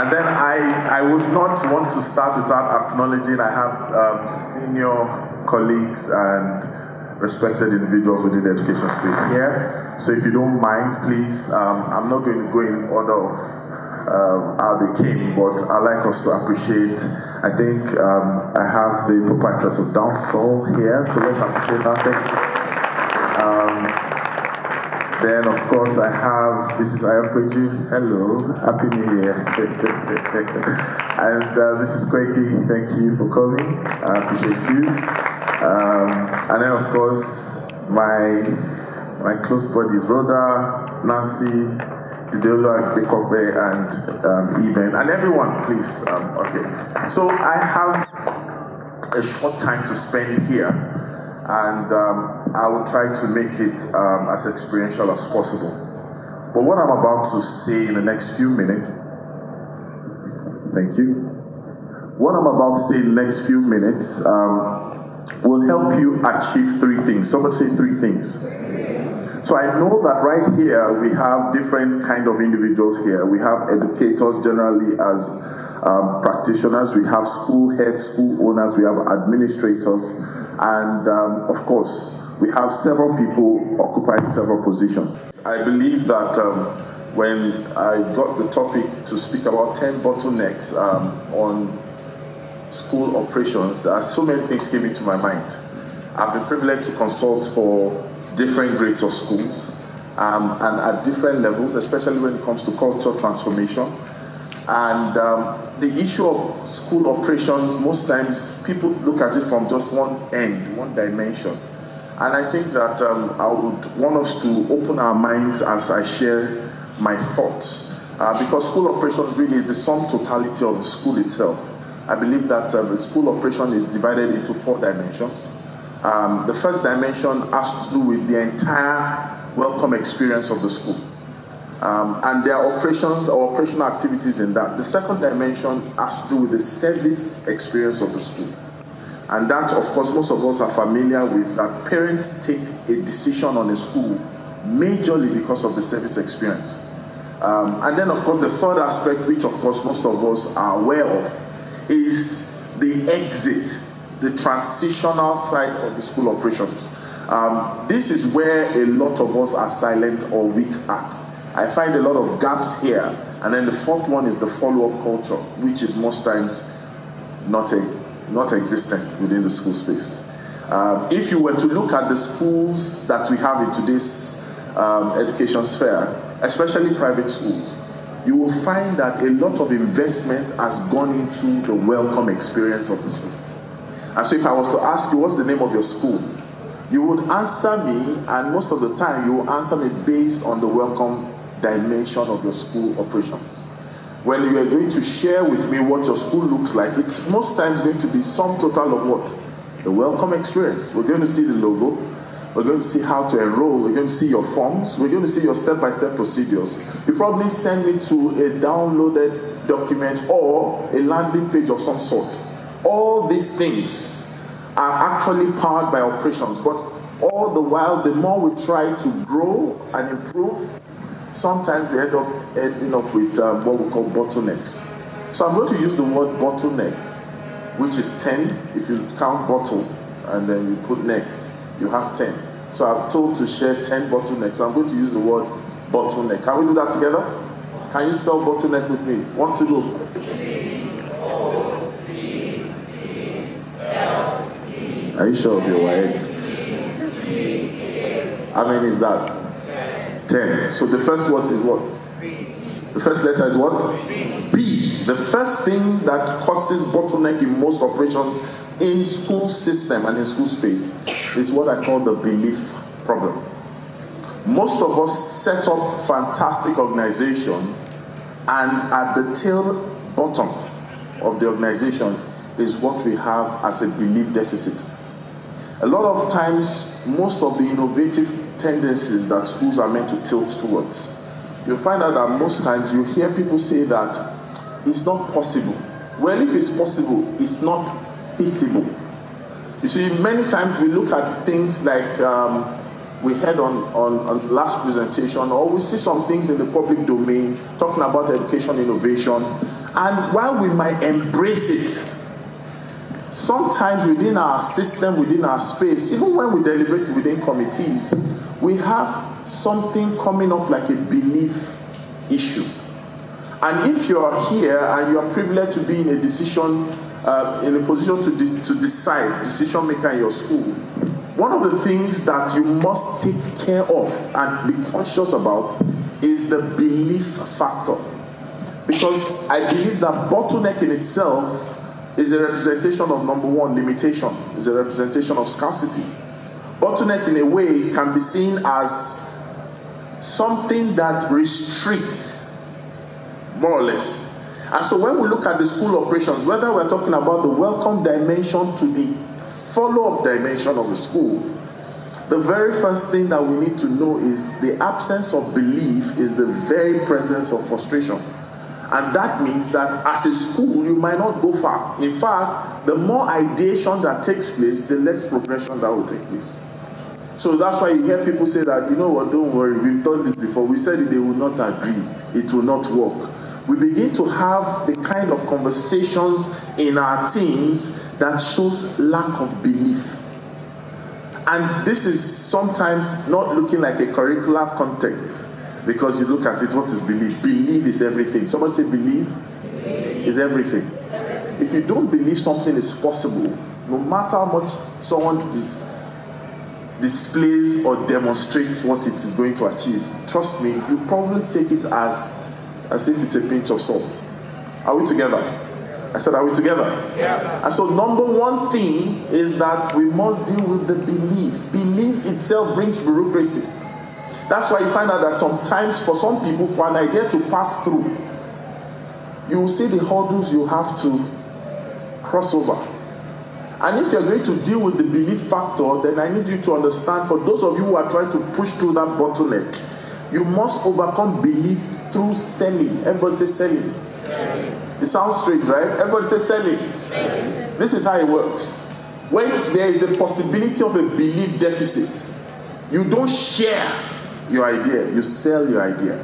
And then I would not want to start without acknowledging I have senior colleagues and respected individuals within the education space here. So if you don't mind, please, I'm not going to go in order of how they came, but I'd like us to appreciate, I think I have the proprietors of Downsol here, so let's appreciate that. Then, of course, I have, this is Eyitayo. Hello, Happy New Year. And this is Kweki, thank you for coming, I appreciate you. And then, of course, my close buddies, Rhoda, Nancy, Didolo, Bekobe, and Eben, and everyone, please. Okay. So I have a short time to spend here. And I will try to make it as experiential as possible. But what I'm about to say in the next few minutes, thank you. What I'm about to say in the next few minutes will help you achieve three things. Somebody say three things. So I know that right here we have different kind of individuals here. We have educators generally as practitioners. We have school heads, school owners. We have administrators. And of course, we have several people occupying several positions. I believe that when I got the topic to speak about 10 bottlenecks on school operations, so many things came into my mind. I've been privileged to consult for different grades of schools and at different levels, especially when it comes to cultural transformation. And the issue of school operations, most times people look at it from just one end, one dimension. And I think that I would want us to open our minds as I share my thoughts. Because school operations really is the sum totality of the school itself. I believe that the school operation is divided into 4 dimensions. The first dimension has to do with the entire welcome experience of the school. And there are operations or operational activities in that. The second dimension has to do with the service experience of the school. And that, of course, most of us are familiar with, that parents take a decision on a school majorly because of the service experience. And then, of course, the third aspect, which, of course, most of us are aware of, is the exit, the transitional side of the school operations. This is where a lot of us are silent or weak at. I find a lot of gaps here. And then the fourth one is the follow-up culture, which is most times not existent within the school space. If you were to look at the schools that we have in today's education sphere, especially private schools, you will find that a lot of investment has gone into the welcome experience of the school. And so if I was to ask you, what's the name of your school? You would answer me, and most of the time you will answer me based on the welcome dimension of your school operations. When you are going to share with me what your school looks like, it's most times going to be sum total of what? The welcome experience. We're going to see the logo, we're going to see how to enroll, we're going to see your forms, we're going to see your step-by-step procedures. You probably send me to a downloaded document or a landing page of some sort. All these things are actually powered by operations, but all the while, the more we try to grow and improve, sometimes we ending up with what we call bottlenecks. So I'm going to use the word bottleneck, which is 10. If you count bottle and then you put neck, you have 10. So I'm told to share 10 bottlenecks. So I'm going to use the word bottleneck. Can we do that together? Can you spell bottleneck with me? 1, 2, go. Are you sure of your way? How many is that? 10. So the first word is what? The first letter is what? B. The first thing that causes bottleneck in most operations in school system and in school space is what I call the belief problem. Most of us set up fantastic organization, and at the tail bottom of the organization is what we have as a belief deficit. A lot of times, most of the innovative tendencies that schools are meant to tilt towards, you'll find out that most times you hear people say that it's not possible. Well, if it's possible, it's not feasible. You see, many times we look at things like we heard on last presentation, or we see some things in the public domain talking about education innovation, And while we might embrace it, sometimes within our system, within our space, even when we deliberate within committees, we have something coming up like a belief issue. And if you are here and you are privileged to be in a decision, in a position to decide, decision maker in your school, one of the things that you must take care of and be conscious about is the belief factor. Because I believe that bottleneck in itself is a representation of, number one, limitation, is a representation of scarcity. Bottleneck in a way can be seen as something that restricts, more or less. And so when we look at the school operations, whether we're talking about the welcome dimension to the follow-up dimension of the school, the very first thing that we need to know is the absence of belief is the very presence of frustration. And that means that as a school, you might not go far. In fact, the more ideation that takes place, the less progression that will take place. So that's why you hear people say that, you know what, don't worry, we've done this before. We said they will not agree. It will not work. We begin to have the kind of conversations in our teams that shows lack of belief. And this is sometimes not looking like a curricular content. Because you look at it, what is belief? Belief is everything. Somebody say belief is everything. If you don't believe something is possible, no matter how much someone displays or demonstrates what it is going to achieve, trust me, you probably take it as if it's a pinch of salt. Are we together? I said, are we together? Yeah. And so number one thing is that we must deal with the belief. Belief itself brings bureaucracy. That's why you find out that sometimes for some people, for an idea to pass through, you will see the hurdles you have to cross over. And if you're going to deal with the belief factor, then I need you to understand, for those of you who are trying to push through that bottleneck, you must overcome belief through selling. Everybody say selling. It sounds strange, right? Everybody say selling. This is how it works. When there is a possibility of a belief deficit, you don't share your idea, you sell your idea.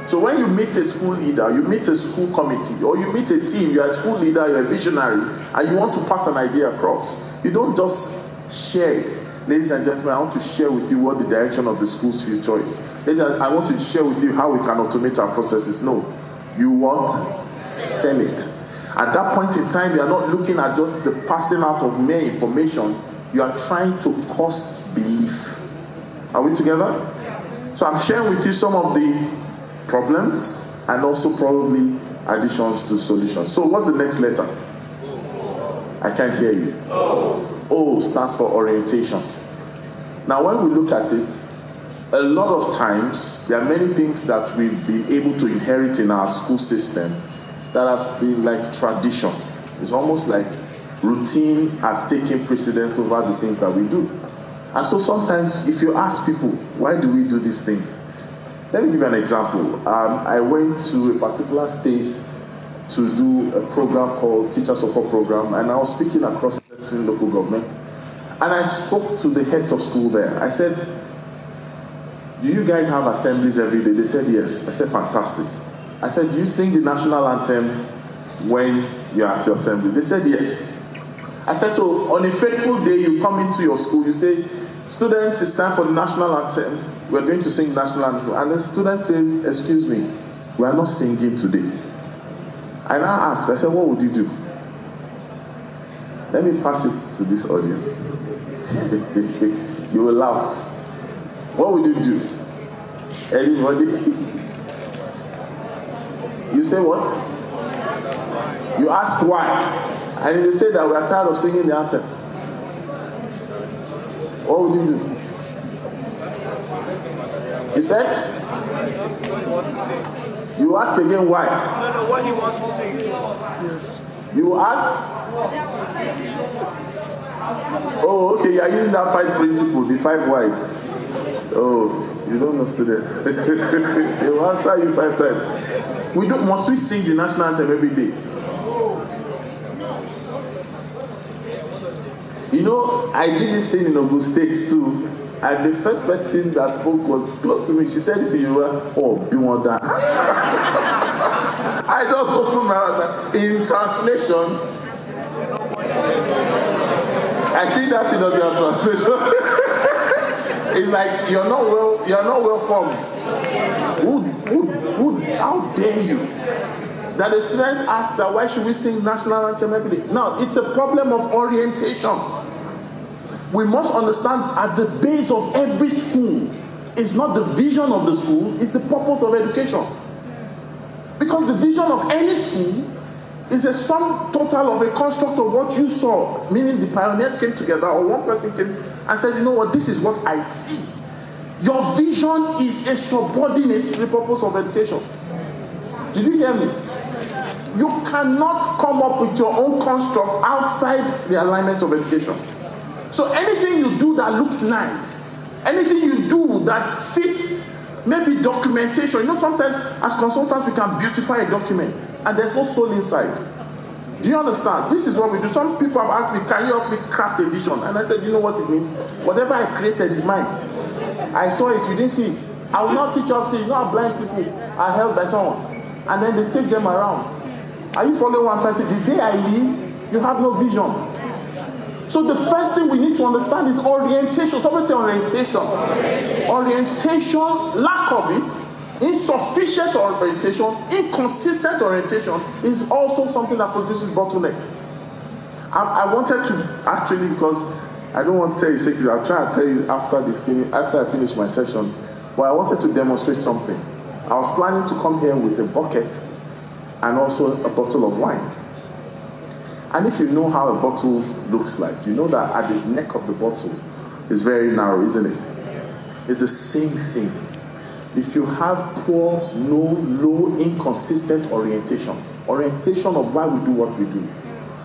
So when you meet a school leader, you meet a school committee, or you meet a team, you're a school leader, you're a visionary, and you want to pass an idea across, you don't just share it. Ladies and gentlemen, I want to share with you what the direction of the school's future is. I want to share with you how we can automate our processes. No, you want sell it. At that point in time, you're not looking at just the passing out of mere information, you are trying to cause belief. Are we together? So I'm sharing with you some of the problems and also probably additions to solutions. So what's the next letter? I can't hear you. O stands for orientation. Now when we look at it, a lot of times there are many things that we've been able to inherit in our school system that has been like tradition. It's almost like routine has taken precedence over the things that we do. And so sometimes if you ask people, why do we do these things? Let me give you an example. I went to a particular state to do a program called Teacher Support Program, and I was speaking across the local government. And I spoke to the heads of school there. I said, do you guys have assemblies every day? They said yes. I said, fantastic. I said, do you sing the national anthem when you're at your assembly? They said yes. I said, so on a fateful day, you come into your school, you say, students, it's time for the national anthem. We're going to sing national anthem. And the student says, excuse me, we are not singing today. I now asked, I said, what would you do? Let me pass it to this audience. You will laugh. What would you do? Anybody? You say what? You ask why. And they say that we are tired of singing the anthem. What would you do? You said? What he wants to sing. You ask again why? No, what he wants to sing. Yes. You ask? Oh, okay, you are using that 5 principles, the 5 whys. Oh, you don't know students. They will answer you 5 times. Must we sing the national anthem every day? You know, I did this thing in Ogun State too, and the first person that spoke was close to me. She said it in Yoruba, oh, be one that. I just opened my mouth. In translation, I think that's in the translation. It's like you're not well formed. How dare you? That the students ask that why should we sing national anthem every day? No, it's a problem of orientation. We must understand at the base of every school is not the vision of the school, it's the purpose of education. Because the vision of any school is a sum total of a construct of what you saw, meaning the pioneers came together or one person came and said, you know what, this is what I see. Your vision is a subordinate to the purpose of education. Did you hear me? You cannot come up with your own construct outside the alignment of education. So anything you do that looks nice, anything you do that fits maybe documentation. You know, sometimes as consultants we can beautify a document and there's no soul inside. Do you understand? This is what we do. Some people have asked me, can you help me craft a vision? And I said, you know what it means? Whatever I created is mine. I saw it, you didn't see it. I will not teach you how to see. You know how blind people are held by someone and then they take them around. Are you following what I'm trying to say? The day I leave, you have no vision. So the first thing we need to understand is orientation. Somebody say orientation. Orientation, lack of it, insufficient orientation, inconsistent orientation is also something that produces bottleneck. I wanted to actually, because I don't want to tell you secret, I'll try to tell you after I finish my session, but I wanted to demonstrate something. I was planning to come here with a bucket and also a bottle of wine. And if you know how a bottle looks like, you know that at the neck of the bottle is very narrow, isn't it? It's the same thing. If you have poor, low, inconsistent orientation of why we do what we do,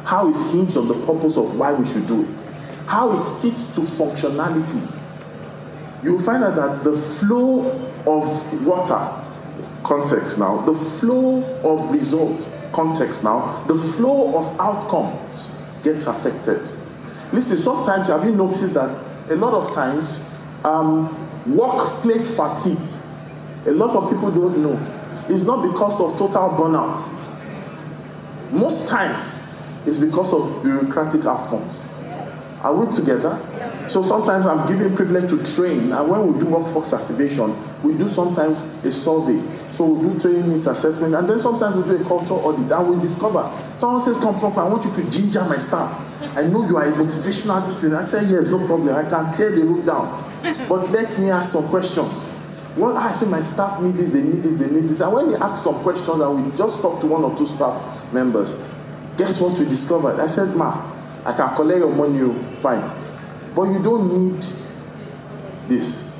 how it's hinged on the purpose of why we should do it, how it fits to functionality, you'll find out that the flow of water, context now, the flow of result, context now, the flow of outcomes gets affected. Listen, sometimes have you noticed that a lot of times workplace fatigue, a lot of people don't know, it's not because of total burnout. Most times it's because of bureaucratic outcomes. Are we together? So sometimes I'm given privilege to train, and when we do workforce activation, we do sometimes a survey. So we do training needs assessment, and then sometimes we do a culture audit, and we discover. Someone says, come, Prof, I want you to ginger my staff. I know you are a motivational person. I say, yes, no problem. I can tear the roof down. But let me ask some questions. Well, I say my staff need this, they need this, they need this. And when we ask some questions, and we just talk to one or two staff members, guess what we discovered? I said, ma, I can collect your money, fine. But you don't need this.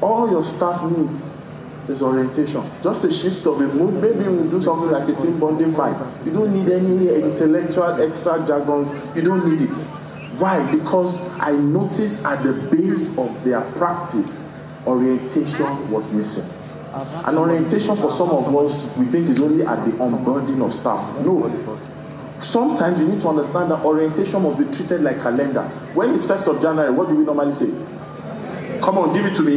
All your staff needs is orientation. Just a shift of a mood. Maybe we'll do something like a team bonding, fine. You don't need any intellectual extra jargons. You don't need it. Why? Because I noticed at the base of their practice, orientation was missing. And orientation for some of us, we think is only at the unburdening of staff. No. Sometimes you need to understand that orientation must be treated like calendar. When it's 1st of January, what do we normally say? Come on, give it to me.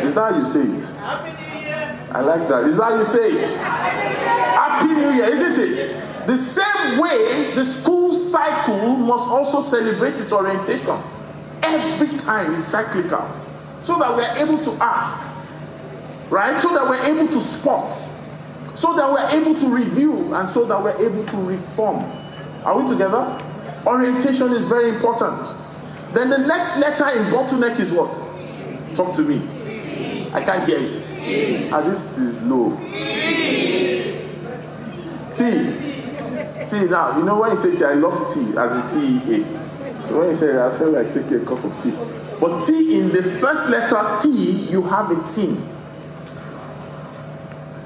Is that how you say it? Happy New Year. I like that. Is that how you say it? Happy New Year, isn't it? The same way the school cycle must also celebrate its orientation. Every time it's cyclical. So that we're able to ask. Right? So that we're able to spot. So that we're able to review. And so that we're able to reform. Are we together? Orientation is very important. Then the next letter in bottleneck is what? Talk to me. I can't hear you. This is low. T. Now, you know when you say T, I love tea as in TEA. So when you say that, I feel like taking a cup of tea. But T, in the first letter T, you have a team.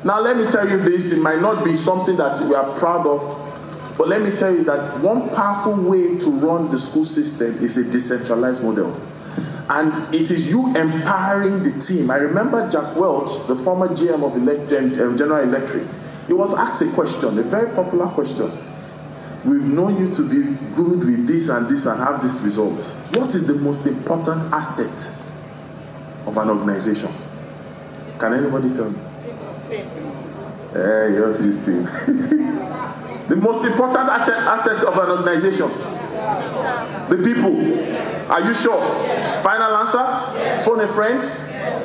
Now let me tell you this, it might not be something that we are proud of, but let me tell you that one powerful way to run the school system is a decentralized model. And it is you empowering the team. I remember Jack Welch, the former GM of General Electric, he was asked a question, a very popular question. We've known you to be good with this and have these results. What is the most important asset of an organization? Can anybody tell me? You're twisting. The most important assets of an organization. The people. Are you sure? Final answer? Phone a friend?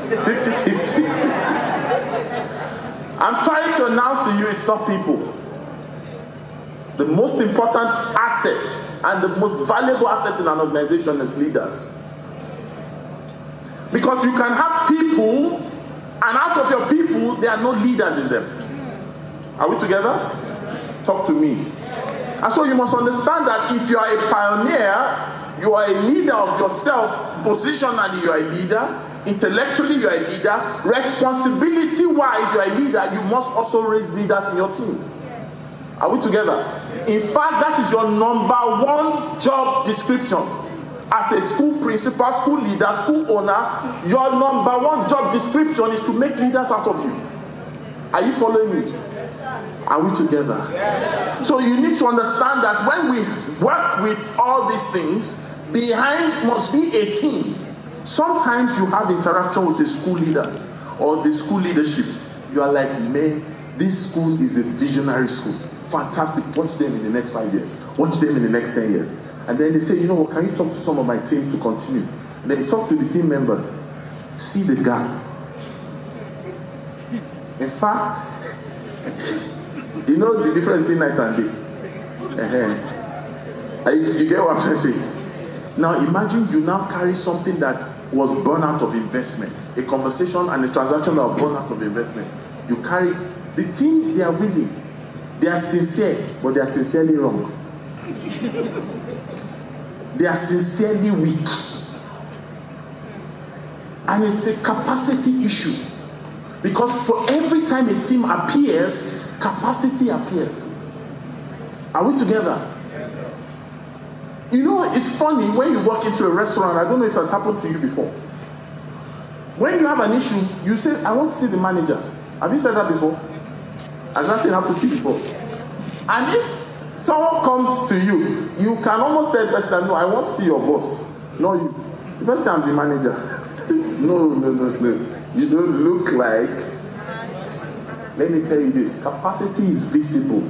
50-50. I'm sorry to announce to you, it's not people. The most important asset and the most valuable asset in an organization is leaders. Because you can have people, and out of your people, there are no leaders in them. Are we together? Talk to me. And so you must understand that if you are a pioneer, you are a leader of yourself, positionally you are a leader, intellectually you are a leader, responsibility-wise you are a leader, you must also raise leaders in your team. Are we together? In fact, that is your number one job description. As a school principal, school leader, school owner, your number one job description is to make leaders out of you. Are you following me? Are we together? So you need to understand that when we work with all these things, behind must be a team. Sometimes you have interaction with a school leader or the school leadership. You are like, man, this school is a visionary school. Fantastic. Watch them in the next 5 years. Watch them in the next 10 years. And then they say, you know what, can you talk to some of my team to continue? And then you talk to the team members. See the gap. In fact, you know the difference between night and day. You get what I'm trying to say? Now imagine you now carry something that was born out of investment. A conversation and a transaction that was born out of investment. You carry it. The team, they are willing. They are sincere, but they are sincerely wrong. They are sincerely weak. And it's a capacity issue. Because for every time a team appears, capacity appears. Are we together? You know, it's funny when you walk into a restaurant, I don't know if it's happened to you before. When you have an issue, you say, I want to see the manager. Have you said that before? Has that thing happened to you before? And if someone comes to you, you can almost tell the person, no, I want to see your boss. No, you. The person, I'm the manager. No. You don't look like. Let me tell you this. Capacity is visible.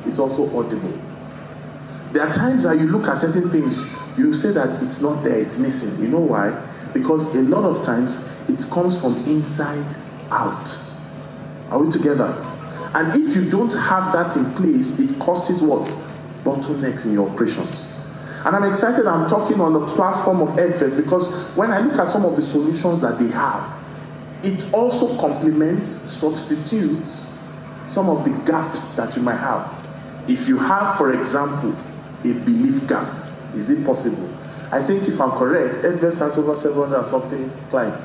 It's also audible. There are times that you look at certain things, you say that it's not there, it's missing. You know why? Because a lot of times, it comes from inside out. Are we together? And if you don't have that in place, it causes what? Bottlenecks in your operations. And I'm excited I'm talking on the platform of Edves because when I look at some of the solutions that they have, it also complements, substitutes some of the gaps that you might have. If you have, for example, a belief gap, is it possible? I think if I'm correct, Edves has over 700 and something clients.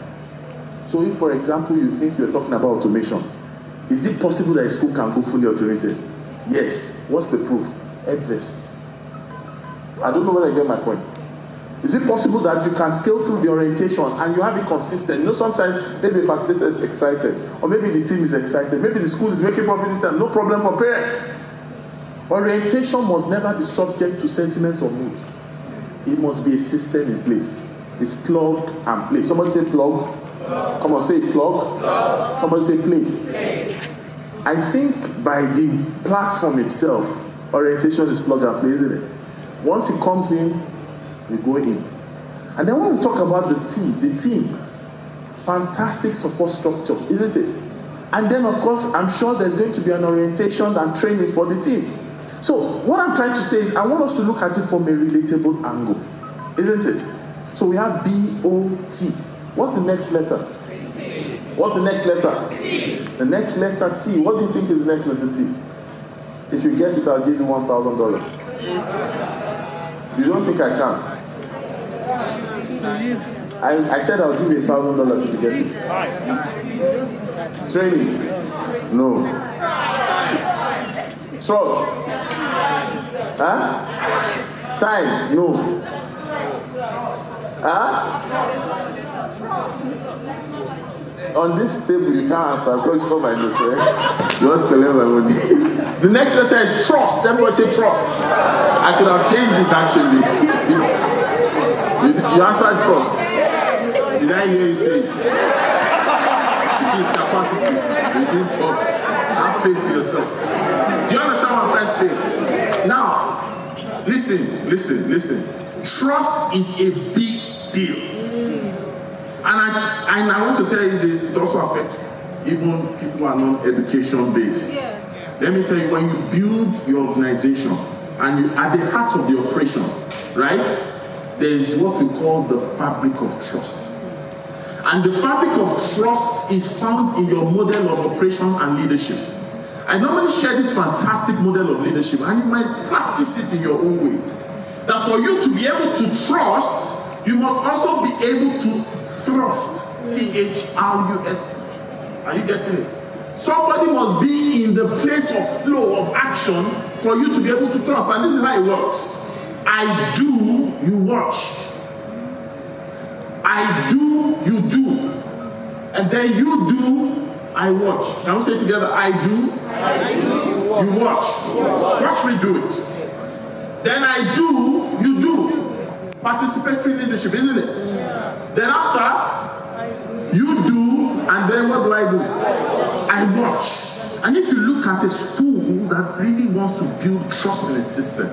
So if, for example, you think you're talking about automation, is it possible that a school can go fully automated? Yes. What's the proof? Edves. I don't know whether you get my point. Is it possible that you can scale through the orientation and you have it consistent? You know, sometimes maybe a facilitator is excited, or maybe the team is excited, maybe the school is making profit this time, no problem for parents. Orientation must never be subject to sentiment or mood. It must be a system in place. It's plug and play. Somebody say plug. Come on, say plug. Somebody say play. I think by the platform itself, orientation is plug and play, isn't it? Once it comes in, we go in. And then when we talk about the team, fantastic support structure, isn't it? And then, of course, I'm sure there's going to be an orientation and training for the team. So what I'm trying to say is I want us to look at it from a relatable angle, isn't it? So we have B-O-T. What's the next letter? What's the next letter? T. The next letter T. What do you think is the next letter T? If you get it, I'll give you $1,000. You don't think I can? I said I'll give you $1,000 if you get it. Training? No. Trust? Huh? Time? No. Huh? On this table you can't answer because it's not my note, right? You want to collect my money. The next letter is trust. Everybody say trust. I could have changed this actually. You answered trust. Did I hear you say? You see his capacity. You didn't talk. Have faith in yourself. Do you understand what I'm trying to say? Now, listen. Trust is a big deal. And I want to tell you this, it also affects even people who are non-education based. Yeah. Let me tell you, when you build your organization and you at the heart of the operation, right, there is what we call the fabric of trust. And the fabric of trust is found in your model of operation and leadership. I normally share this fantastic model of leadership, and you might practice it in your own way. That for you to be able to trust, you must also be able to thrust. T-H-R-U-S-T. Are you getting it? Somebody must be in the place of flow of action for you to be able to trust. And this is how it works. I do, you watch. I do, you do. And then you do, I watch. Can we say together, I do, you watch. Watch me do it. Then I do, you do. Participatory leadership, isn't it? Then after, you do, and then what do? I watch. And if you look at a school that really wants to build trust in its system,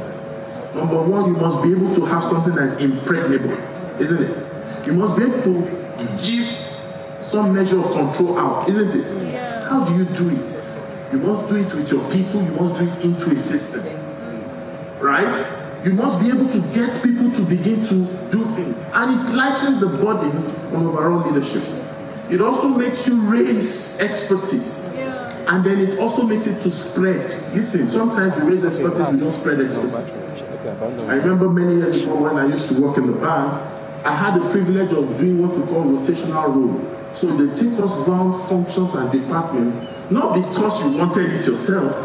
number one, you must be able to have something that is impregnable, isn't it? You must be able to give some measure of control out, isn't it? Yeah. How do you do it? You must do it with your people, you must do it into a system. Right? You must be able to get people to begin to do things. And it lightens the burden on overall leadership. It also makes you raise expertise. And then it also makes it to spread. Listen, sometimes we raise expertise, we don't spread expertise. I remember many years ago when I used to work in the bank, I had the privilege of doing what we call rotational role. So they take us around functions and departments, not because you wanted it yourself,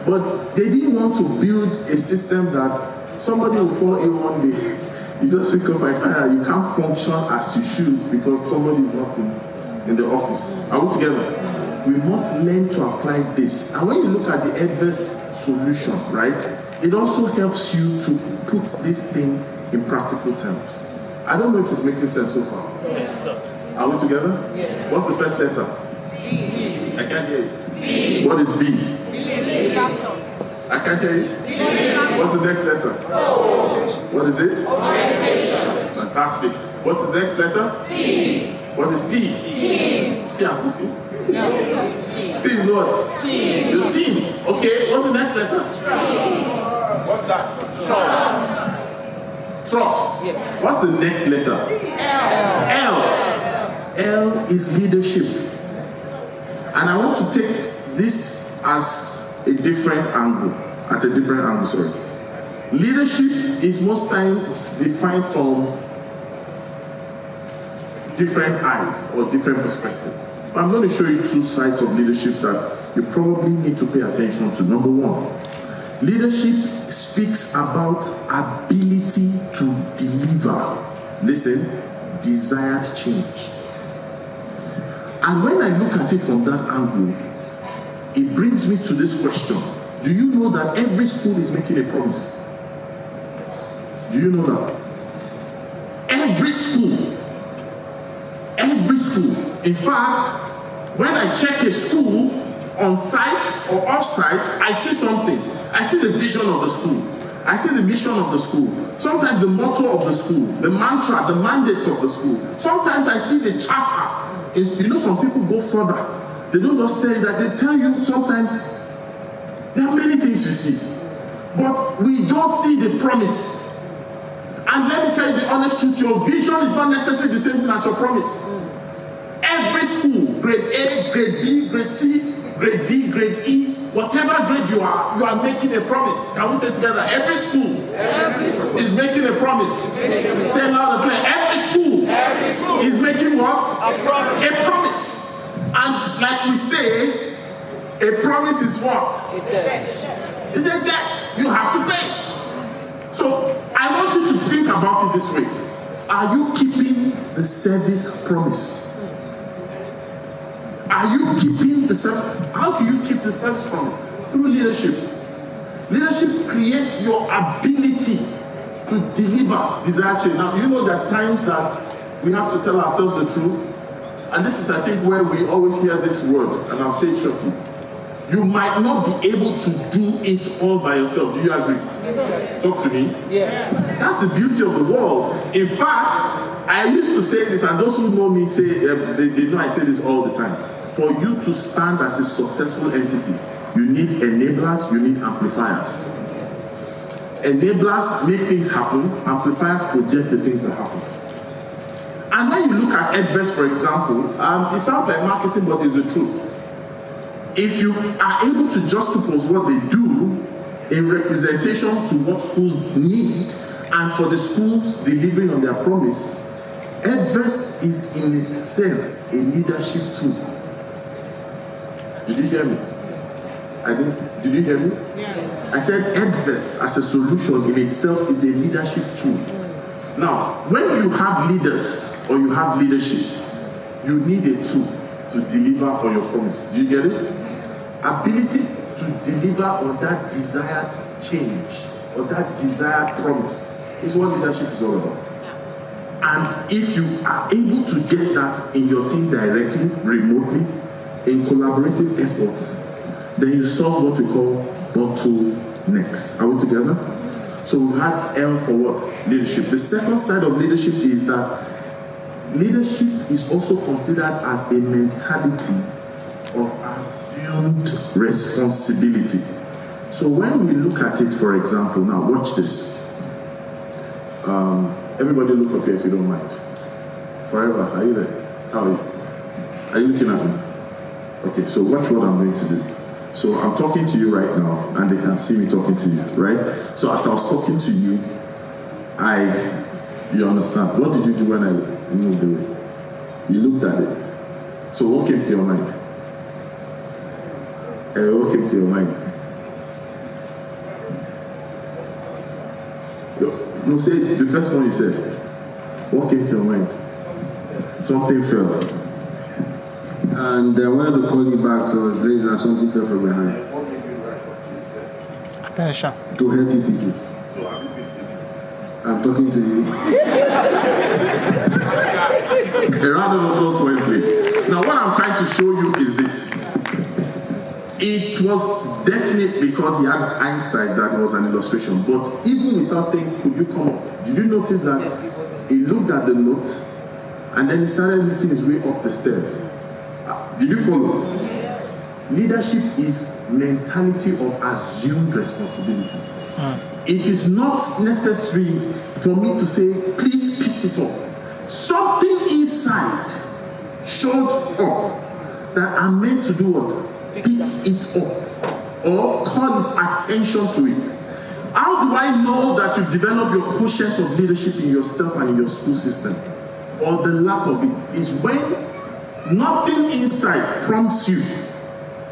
but they didn't want to build a system that somebody will fall in one day. You just wake up and find out you can't function as you should because somebody is not in the office. Are we together? We must learn to apply this. And when you look at the Edves solution, right, it also helps you to put this thing in practical terms. I don't know if it's making sense so far. Yes, sir. Are we together? Yes. What's the first letter? B. I can't hear you. B. What is B? Believe factors. I can't hear you. What's the next letter? What is it? Orientation. Fantastic. What's the next letter? T. What is T? Team. T and Kofi? No. T is what? Team. The team. Okay, what's the next letter? What's that? Trust. What's the next letter? L. L is leadership. And I want to take this as a different angle. Leadership is most times defined from different eyes or different perspectives. But I'm going to show you two sides of leadership that you probably need to pay attention to. Number one, leadership speaks about ability to deliver, listen, desired change. And when I look at it from that angle, it brings me to this question. Do you know that every school is making a promise? Do you know that? Every school. In fact, when I check a school on site or off site, I see something. I see the vision of the school. I see the mission of the school. Sometimes the motto of the school, the mantra, the mandates of the school. Sometimes I see the charter. You know, some people go further. They don't just say that, they tell you sometimes there are many things you see, but we don't see the promise. And let me tell you the honest truth, your vision is not necessarily the same thing as your promise. Every school, grade A, grade B, grade C, grade D, grade E, whatever grade you are making a promise. Can we say together? Every school is making a promise. Say loud and clear. Every school is making what? A promise. And like we say, a promise is what? It's a debt. You have to pay it. So I want you to think about it this way. Are you keeping the service promise? Are you keeping the service? How do you keep the service promise? Through leadership. Leadership creates your ability to deliver desired change. Now, you know there are times that we have to tell ourselves the truth. And this is, I think, where we always hear this word, and I'll say it shortly. You might not be able to do it all by yourself. Do you agree? Talk to me. Yes. That's the beauty of the world. In fact, I used to say this, and those who know me say, they know I say this all the time. For you to stand as a successful entity, you need enablers, you need amplifiers. Enablers make things happen, amplifiers project the things that happen. And when you look at Edves, for example, it sounds like marketing, but it's the truth. If you are able to juxtapose what they do in representation to what schools need, and for the schools delivering on their promise, Edves is in its sense a leadership tool. Did you hear me? Did you hear me? Yeah. I said Edves as a solution in itself is a leadership tool. Now, when you have leaders or you have leadership, you need a tool to deliver on your promise. Do you get it? Ability to deliver on that desired change or that desired promise is what leadership is all about. And if you are able to get that in your team directly, remotely, in collaborative efforts, then you solve what we call bottlenecks. Are we together? So we had L for what? Leadership. The second side of leadership is that leadership is also considered as a mentality of assumed responsibility. So when we look at it, for example, now watch this. Everybody look up here if you don't mind. Forever, are you there? How are you? Are you looking at me? Okay, so watch what I'm going to do. So I'm talking to you right now, and they can see me talking to you, right? So as I was talking to you, you understand. What did you do when I moved away? You looked at it. So what came to your mind? What came to your mind? No, say it. The first one you said. What came to your mind? Something fell. And I wanted to call you back to say that something fell from behind. What made you write something instead? Attention. To help you pick it. So have you been picking? I'm talking to you. A round of applause for him, please. Now, what I'm trying to show you is this. It was definite because he had hindsight that it was an illustration. But even without saying, could you come up? Did you notice that he looked at the note and then he started making his way up the stairs? Did you follow? Leadership is mentality of assumed responsibility. It is not necessary for me to say, please pick it up. Something inside showed up that I'm meant to do what? Pick it up or call his attention to it. How do I know that you've developed your quotient of leadership in yourself and in your school system? Or the lack of it is when nothing inside prompts you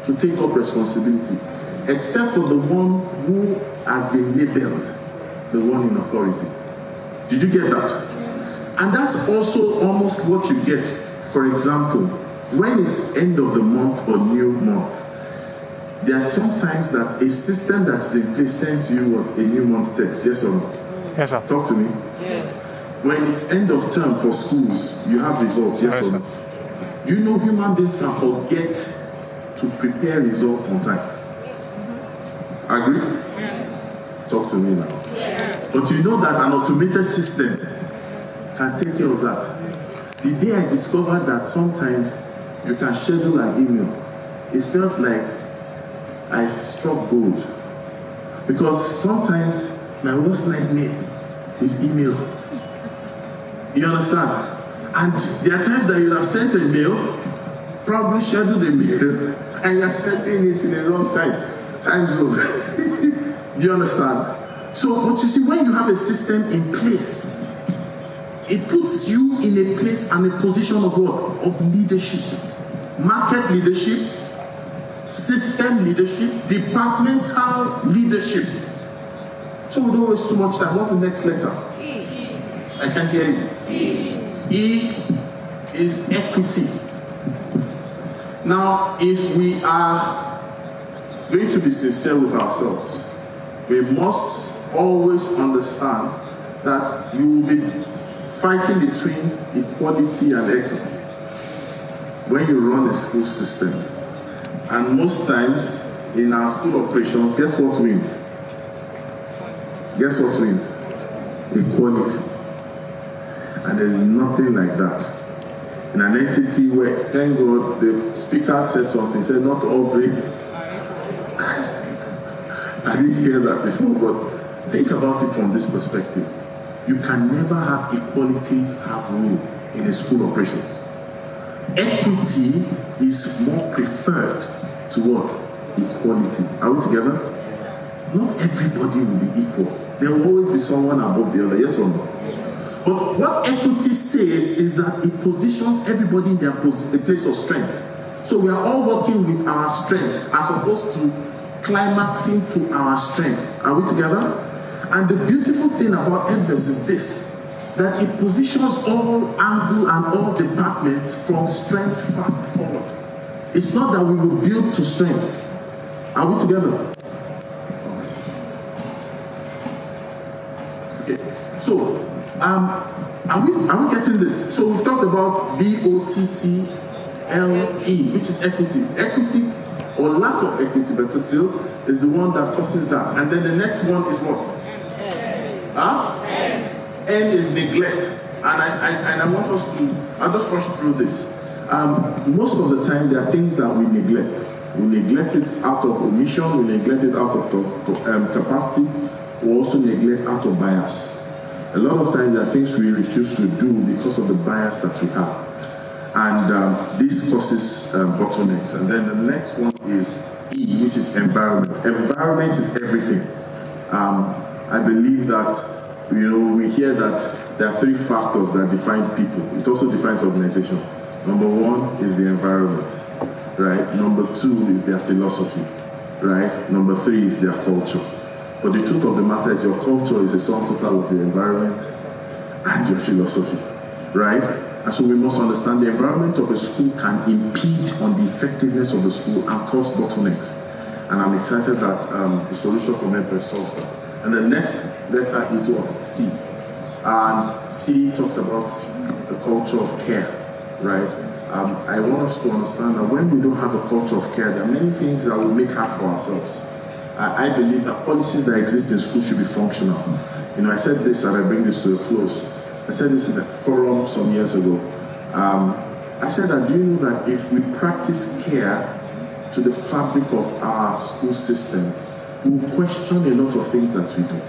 to take up responsibility, except for the one who has been labeled the one in authority. Did you get that? And that's also almost what you get. For example, when it's end of the month or new month, there are sometimes that a system that is in place sends you what? A new month text, yes or no? Yes, sir. Talk to me. Yes. When it's end of term for schools, you have results, yes or no? You know human beings can forget to prepare results on time. Agree? Yes. Talk to me now. Yes. But you know that an automated system can take care of that. The day I discovered that sometimes you can schedule an email, it felt like I struck gold. Because sometimes my worst nightmare is email. You understand? And there are times that you have sent a mail, probably scheduled a mail, and you're sending it in the wrong time zone. Do you understand? So, but you see, when you have a system in place, it puts you in a place and a position of what? Of leadership. Market leadership, system leadership, departmental leadership. So we don't waste too much time. What's the next letter? E. I can't hear you. E is equity. Now, if we are going to be sincere with ourselves, we must always understand that you will be fighting between equality and equity when you run a school system. And most times, in our school operations, guess what wins? Guess what wins? Equality. And there's nothing like that. In an entity where, thank God, the speaker said something, said not all grades. I didn't hear that before, but think about it from this perspective. You can never have equality have rule in a school operations. Equity is more preferred to what? Equality. Are we together? Not everybody will be equal. There will always be someone above the other, yes or no? But what equity says is that it positions everybody in their place of strength. So we are all working with our strength as opposed to climaxing to our strength. Are we together? And the beautiful thing about Edves is this, that it positions all angle and all departments from strength fast forward. It's not that we will build to strength. Are we together? Okay. So, are we getting this? So we've talked about BOTTLE, which is equity. Equity, or lack of equity, better still, is the one that causes that. And then the next one is what? N is neglect. And I want us to, I'll just rush through this. Most of the time, there are things that we neglect. We neglect it out of omission, we neglect it out of capacity, we also neglect out of bias. A lot of times, there are things we refuse to do because of the bias that we have. And this causes bottlenecks. And then the next one is E, which is environment. Environment is everything. I believe that, we hear that there are 3 factors that define people. It also defines organization. Number 1 is the environment, right? Number 2 is their philosophy, right? Number 3 is their culture. But the truth of the matter is your culture is a sum total of your environment and your philosophy, right? And so we must understand the environment of a school can impede on the effectiveness of the school and cause bottlenecks. And I'm excited that the solution from Edves solves that. And the next letter is what? C. And C talks about the culture of care, right? I want us to understand that when we don't have a culture of care, there are many things that will make hard for ourselves. I believe that policies that exist in school should be functional. I said this and I bring this to a close. I said this in a forum some years ago. I said that, do you know that if we practice care to the fabric of our school system, we will question a lot of things that we do.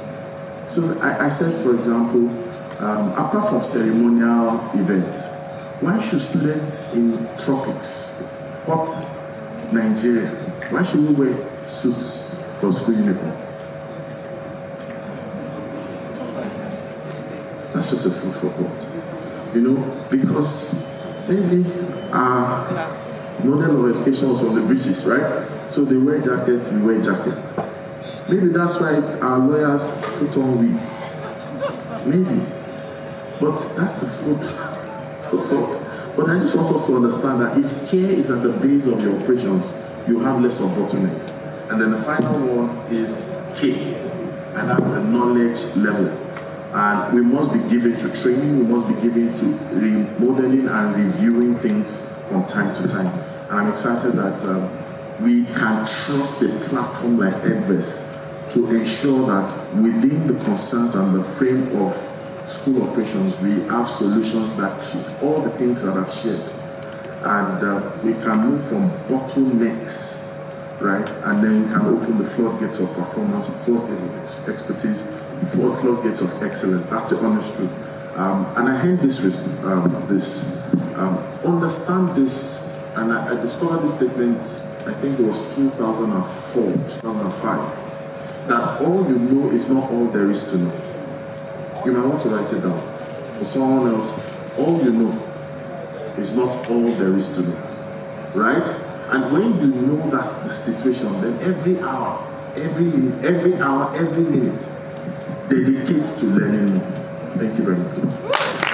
So I said, for example, apart from ceremonial events, why should students in tropics, hot Nigeria, why should we wear suits for school uniform? That's just a food for thought. Because maybe our model of education was on the bridges, right? So they wear jackets, we wear jackets. Maybe that's why our lawyers put on wigs. Maybe. But that's the food for thought. But I just want us to understand that if care is at the base of your operations, you have less of bottlenecks. And then the final one is K, and that's the knowledge level. And we must be given to training, we must be given to remodeling and reviewing things from time to time. And I'm excited that we can trust a platform like Edves to ensure that within the concerns and the frame of school operations, we have solutions that treat all the things that I've shared. And we can move from bottlenecks, right? And then we can open the floodgates of performance, floodgates of expertise, floodgates of excellence. That's the honest truth. And I end this with this. Understand this, and I discovered this statement, I think it was 2004, 2005, that all you know is not all there is to know. You might want to write it down. For someone else, all you know is not all there is to know. Right? And when you know that's the situation, then every hour, every minute, dedicate to learning more. Thank you very much.